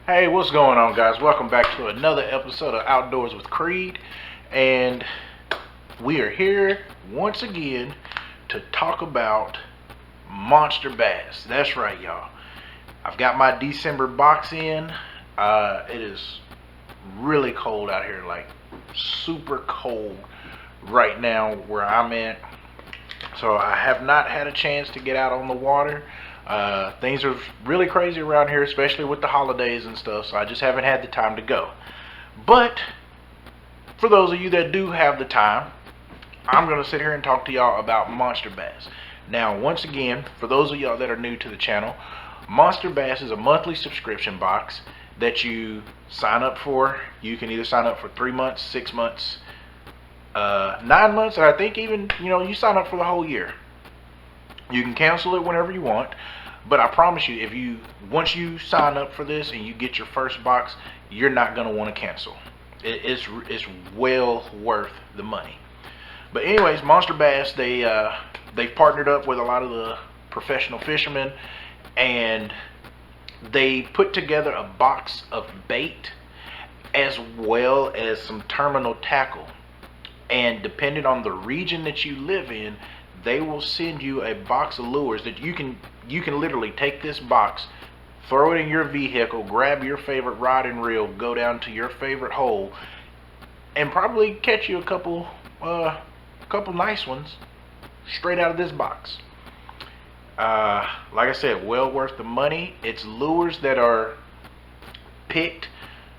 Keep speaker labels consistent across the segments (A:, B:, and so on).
A: Hey, what's going on, guys? Welcome back to another episode of Outdoors with Creed, and we are here once again to talk about monster bass. That's right, y'all. I've got my December box in. It is really cold out here, like super cold right now where I'm at. So I have not had a chance to get out on the water. Things are really crazy around here, especially with the holidays and stuff, so I just haven't had the time to go. But for those of you that do have the time, I'm going to sit here and talk to y'all about monster bass. Now, once again, for those of y'all that are new to the channel, monster bass is a monthly subscription box that you sign up for. You can either sign up for 3 months, 6 months, 9 months, or I think even, you sign up for the whole year. You can cancel it whenever you want, but I promise you, once you sign up for this and you get your first box, you're not going to want to cancel. It's well worth the money. But anyways, Monster Bass, they've partnered up with a lot of the professional fishermen, and they put together a box of bait as well as some terminal tackle. And depending on the region that you live in, they will send you a box of lures that you can literally take this box, throw it in your vehicle, grab your favorite rod and reel, go down to your favorite hole, and probably catch you a couple nice ones straight out of this box. Like I said, well worth the money. It's lures that are picked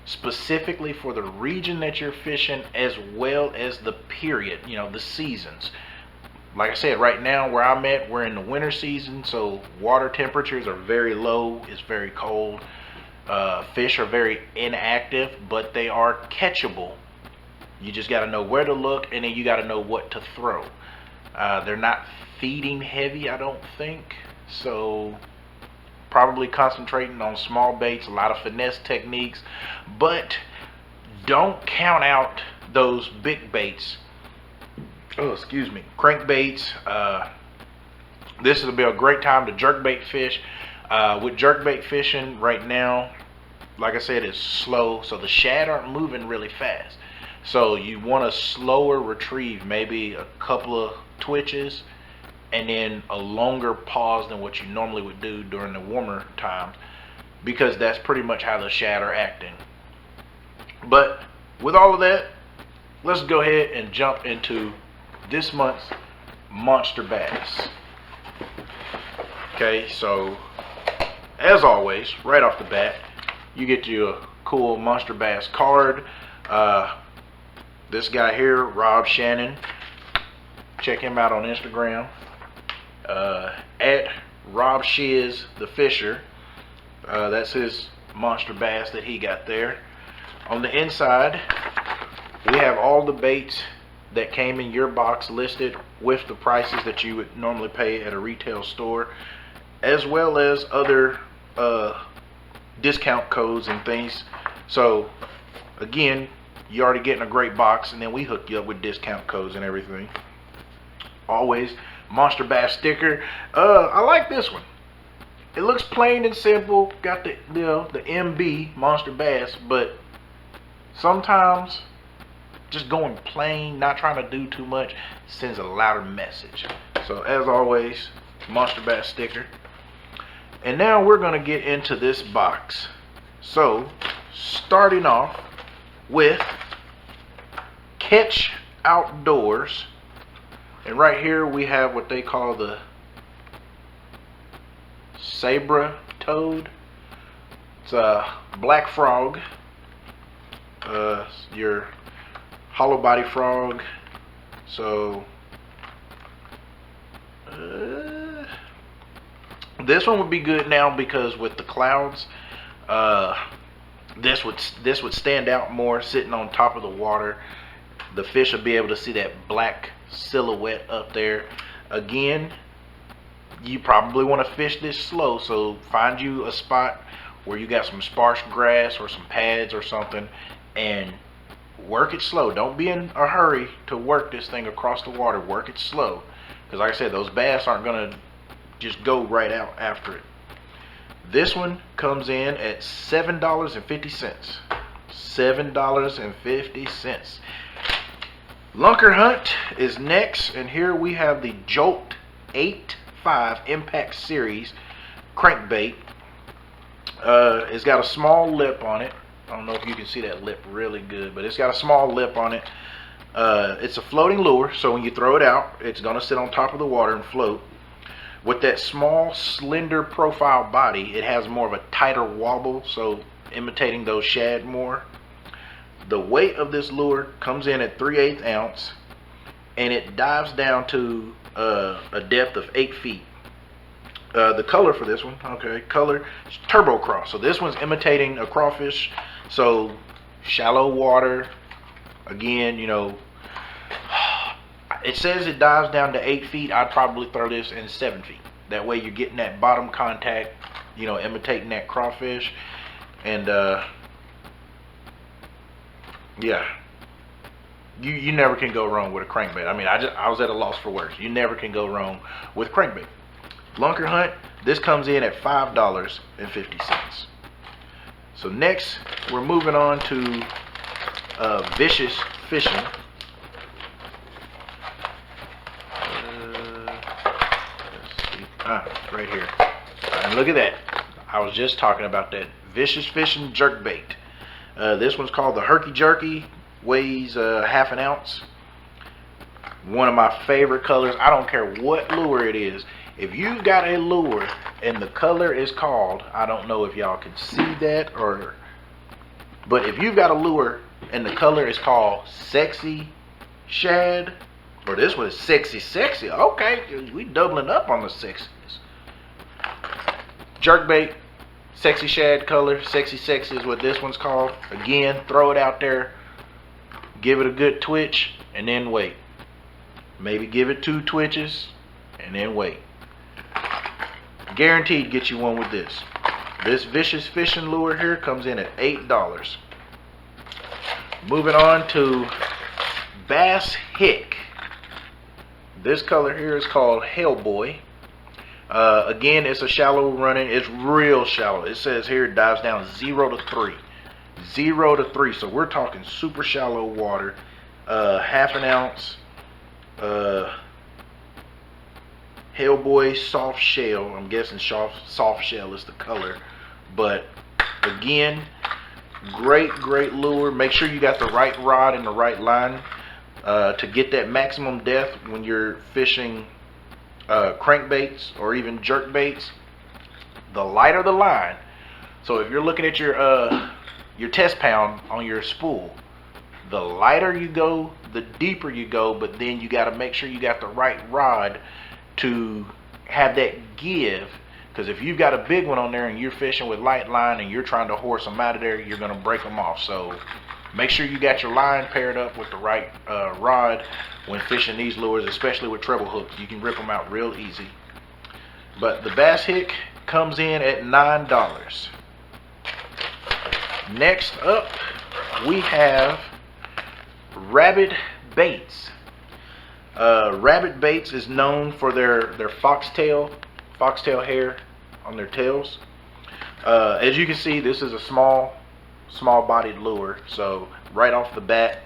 A: specifically for the region that you're fishing, as well as the period, the seasons. Like I said, right now where I'm at, we're in the winter season, so water temperatures are very low. It's very cold. Fish are very inactive, but they are catchable. You just got to know where to look, and then you got to know what to throw. They're not feeding heavy, I don't think, so probably concentrating on small baits, a lot of finesse techniques, but don't count out those big baits. Crankbaits. This will be a great time to jerkbait fish. With jerkbait fishing right now, like I said, it's slow, so the shad aren't moving really fast. So you want a slower retrieve, maybe a couple of twitches, and then a longer pause than what you normally would do during the warmer times, because that's pretty much how the shad are acting. But with all of that, let's go ahead and jump into this month's monster bass. Okay, so as always, right off the bat, you get you a cool monster bass card. This guy here, Rob Shannon, check him out on Instagram, at Rob Shiz the Fisher. That's his monster bass that he got there. On the inside, we have all the baits that came in your box listed with the prices that you would normally pay at a retail store, as well as other discount codes and things. So again, you're already getting a great box, and then we hook you up with discount codes and everything. Always monster bass sticker. I like this one. It looks plain and simple, got the MB monster bass, but sometimes just going plain, not trying to do too much, sends a louder message. So as always, monster bass sticker. And now we're going to get into this box. So starting off with Catch Outdoors, and right here we have what they call the Sabra toad. It's a black frog, your hollow body frog. So this one would be good now, because with the clouds, this would stand out more sitting on top of the water. The fish will be able to see that black silhouette up there. Again, you probably want to fish this slow, so find you a spot where you got some sparse grass or some pads or something, and work it slow. Don't be in a hurry to work this thing across the water. Work it slow, because like I said, those bass aren't going to just go right out after it. This one comes in at $7.50. $7.50. Lunker Hunt is next, and here we have the Jolt 8.5 Impact Series crankbait. It's got a small lip on it. I don't know if you can see that lip really good, but it's got a small lip on it. It's a floating lure, so when you throw it out, it's going to sit on top of the water and float. With that small, slender profile body, it has more of a tighter wobble, so imitating those shad more. The weight of this lure comes in at 3/8 ounce, and it dives down to a depth of 8 feet. The color for this one, color is Turbo Cross. So this one's imitating a crawfish. So shallow water. Again, you know, it says it dives down to 8 feet. I'd probably throw this in 7 feet. That way you're getting that bottom contact, you know, imitating that crawfish. And yeah, you never can go wrong with a crankbait. I mean, I was at a loss for words. You never can go wrong with crankbait. Lunker Hunt, this comes in at $5.50. So next, we're moving on to Vicious Fishing. Let's see. Right here. And look at that. I was just talking about that. Vicious Fishing jerkbait. This one's called the Herky Jerky. Weighs half an ounce. One of my favorite colors. I don't care what lure it is. If you've got a lure and the color is called, I don't know if y'all can see that, but if you've got a lure and the color is called Sexy Shad, or this one is Sexy. Okay, we doubling up on the sexiness. Jerkbait, Sexy Shad color, Sexy is what this one's called. Again, throw it out there, give it a good twitch, and then wait. Maybe give it 2 twitches, and then wait. Guaranteed get you one with this. This Vicious Fishing lure here comes in at $8. Moving on to Bass Hick. This color here is called Hellboy. Again, it's a shallow running. It's real shallow. It says here it dives down 0 to 3. 0 to 3. So we're talking super shallow water. Half an ounce. Hellboy soft shell. I'm guessing soft shell is the color. But again, great lure. Make sure you got the right rod and the right line to get that maximum depth when you're fishing crankbaits or even jerk baits. The lighter the line. So if you're looking at your test pound on your spool, the lighter you go, the deeper you go, but then you got to make sure you got the right rod to have that give, because if you've got a big one on there and you're fishing with light line and you're trying to horse them out of there, you're going to break them off. So make sure you got your line paired up with the right rod when fishing these lures, especially with treble hooks. You can rip them out real easy. But the Bass Hick comes in at $9. Next up, we have Rabbit Baits. Rabbit Baits is known for their foxtail hair on their tails. As you can see, this is a small bodied lure. So right off the bat,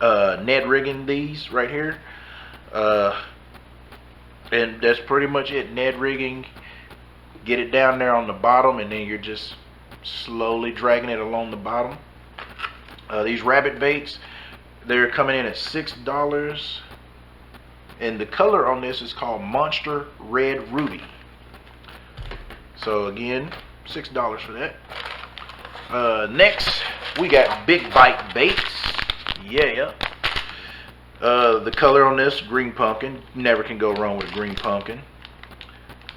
A: Ned rigging these right here, and that's pretty much it. Ned rigging, get it down there on the bottom, and then you're just slowly dragging it along the bottom. These Rabbit Baits, they're coming in at $6. And the color on this is called Monster Red Ruby. So again, $6 for that. Next, we got Big Bite Baits. Yeah. The color on this, green pumpkin. Never can go wrong with a green pumpkin.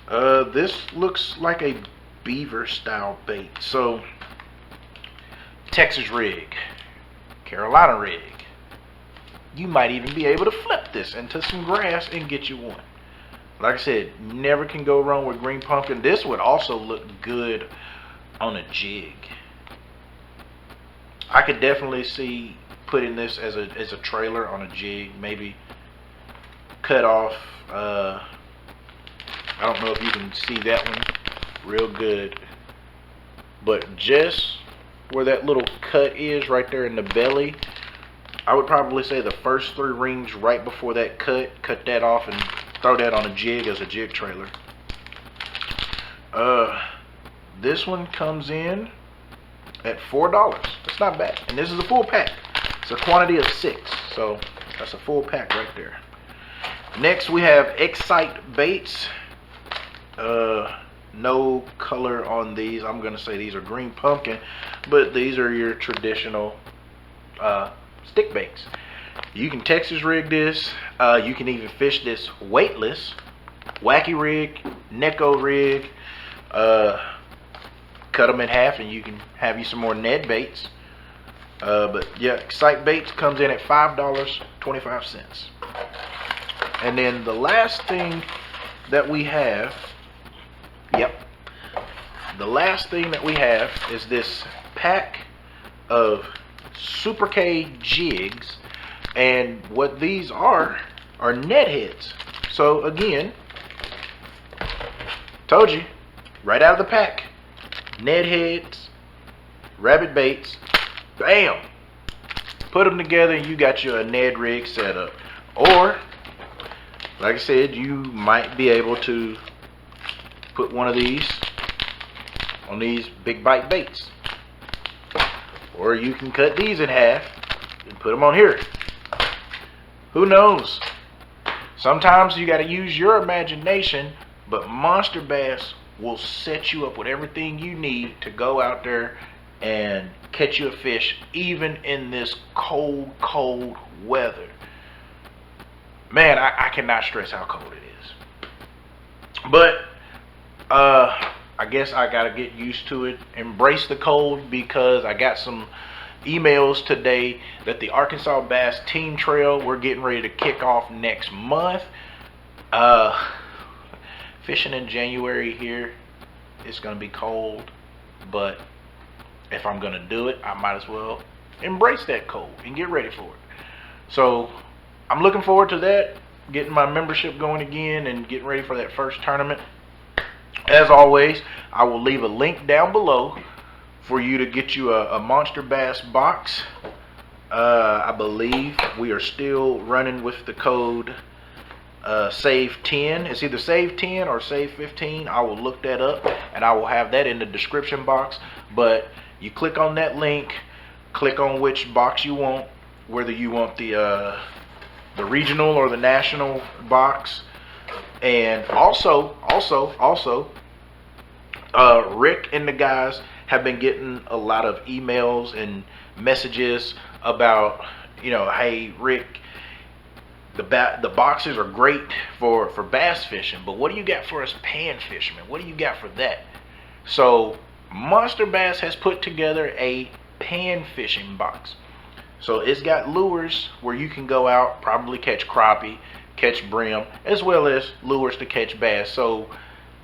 A: This looks like a beaver style bait. So Texas rig, Carolina rig. You might even be able to flip this into some grass and get you one. Like I said, never can go wrong with green pumpkin. This would also look good on a jig. I could definitely see putting this as a trailer on a jig. Maybe cut off. I don't know if you can see that one real good. but just where that little cut is right there in the belly, I would probably say the first 3 rings right before that cut that off and throw that on a jig as a jig trailer. This one comes in at $4. That's not bad, and this is a full pack. It's a quantity of 6, so that's a full pack right there. Next we have Excite baits. No color on these. I'm gonna say these are green pumpkin, but these are your traditional stick baits. You can Texas rig this. You can even fish this weightless, wacky rig, Neko rig. Cut them in half and you can have you some more Ned baits. But yeah, Excite baits comes in at $5.25. And then the last thing that we have, the last thing that we have is this pack of Super K jigs, and what these are net heads. So again, told you right out of the pack, net heads, rabbit baits, bam, put them together and you got your Ned rig set up. Or like I said, you might be able to put one of these on these big bite baits, or you can cut these in half and put them on here. Who knows? Sometimes you got to use your imagination, but Monster Bass will set you up with everything you need to go out there and catch you a fish, even in this cold weather. Man, I cannot stress how cold it is. But I guess I gotta get used to it, embrace the cold, because I got some emails today that the Arkansas Bass Team Trail, we're getting ready to kick off next month. Fishing in January here, it's gonna be cold, but if I'm gonna do it, I might as well embrace that cold and get ready for it. So I'm looking forward to that, getting my membership going again and getting ready for that first tournament. As always, I will leave a link down below for you to get you a Monster Bass box. I believe we are still running with the code save 10. It's either save 10 or save 15. I will look that up and I will have that in the description box. But you click on that link, click on which box you want, whether you want the regional or the national box. And also Rick and the guys have been getting a lot of emails and messages about, you know, hey Rick, the boxes are great for bass fishing, but what do you got for us pan fishermen? What do you got for that? So Monster Bass has put together a pan fishing box. So it's got lures where you can go out, probably catch crappie, catch brim, as well as lures to catch bass. So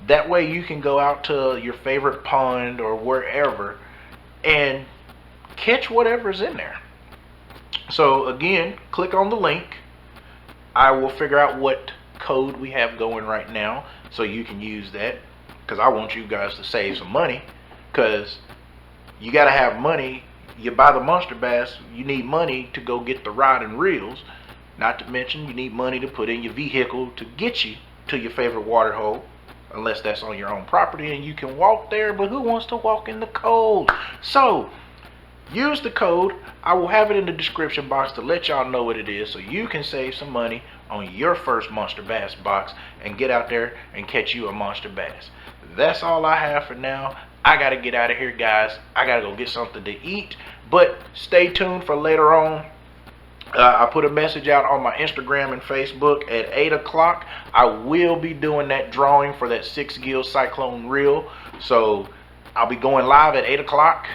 A: that way you can go out to your favorite pond or wherever and catch whatever's in there. So again, click on the link. I will figure out what code we have going right now so you can use that, because I want you guys to save some money, because you got to have money. You buy the Monster Bass, you need money to go get the rod and reels, not to mention you need money to put in your vehicle to get you to your favorite water hole, unless that's on your own property and you can walk there, but who wants to walk in the cold? So use the code. I will have it in the description box to let y'all know what it is, so you can save some money on your first Monster Bass box and get out there and catch you a Monster Bass. That's all I have for now. I gotta get out of here, guys. I gotta go get something to eat, but stay tuned for later on. I put a message out on my Instagram and Facebook at 8 o'clock. I will be doing that drawing for that 6-gill Cyclone reel, so I'll be going live at 8 o'clock.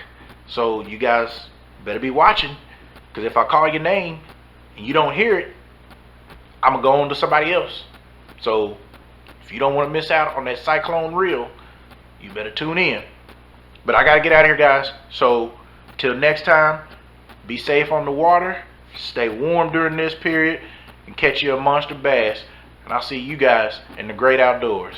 A: So you guys better be watching, because if I call your name and you don't hear it, I'm gonna go on to somebody else. So if you don't want to miss out on that Cyclone reel, you better tune in. But I gotta get out of here, guys. So till next time, be safe on the water, stay warm during this period, and catch you a Monster Bass. And I'll see you guys in the great outdoors.